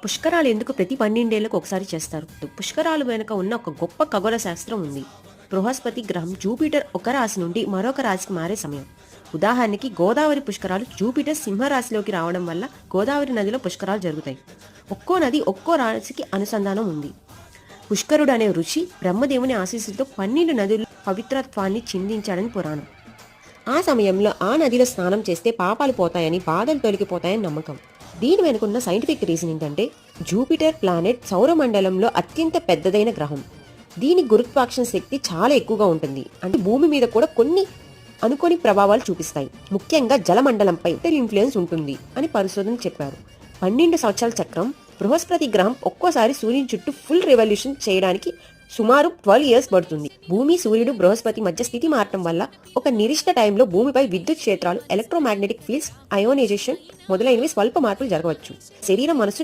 పుష్కరాలు ఎందుకు ప్రతి 12 ఏళ్లకు ఒకసారి చేస్తారు? పుష్కరాలు వెనుక ఉన్న ఒక గొప్ప ఖగోళ శాస్త్రం ఉంది. బృహస్పతి గ్రహం జూపిటర్ ఒక రాశి నుండి మరొక రాశికి మారే సమయం. ఉదాహరణకి గోదావరి పుష్కరాలు జూపిటర్ సింహరాశిలోకి రావడం వల్ల గోదావరి నదిలో పుష్కరాలు జరుగుతాయి. ఒక్కో నది ఒక్కో రాశికి అనుసంధానం ఉంది. పుష్కరుడు అనే ఋషి బ్రహ్మదేవుని ఆశీస్సులతో 12 నదుల పవిత్రత్వాన్ని చిందించాడని పురాణం. ఆ సమయంలో ఆ నదిలో స్నానం చేస్తే పాపాలు పోతాయని, బాధలు తొలగిపోతాయని నమ్మకం. దీని వెనుకున్న సైంటిఫిక్ రీజన్ ఏంటంటే, జూపిటర్ ప్లానెట్ సౌరమండలంలో అత్యంత పెద్దదైన గ్రహం. దీని గురుత్వాకర్షణ శక్తి చాలా ఎక్కువగా ఉంటుంది. అంటే భూమి మీద కూడా కొన్ని అనుకోని ప్రభావాలు చూపిస్తాయి. ముఖ్యంగా జలమండలంపై ఇన్ఫ్లుయెన్స్ ఉంటుంది అని పరిశోధనలు చెప్పారు. 12 సంవత్సరాల చక్రం బృహస్పతి గ్రహం ఒక్కోసారి సూర్యుని చుట్టూ ఫుల్ రెవల్యూషన్ చేయడానికి సుమారు 12 ఇయర్స్ పడుతుంది. భూమి, సూర్యుడు, బృహస్పతి మధ్య స్థితి మారటం వల్ల ఒక నిర్దిష్ట టైంలో భూమిపై విద్యుత్ క్షేత్రాలు, ఎలక్ట్రోమాగ్నెటిక్ ఫీల్డ్స్, అయోనైజేషన్ మొదలైనవి స్వల్ప మార్పులు జరగవచ్చు. శరీరం, మనసు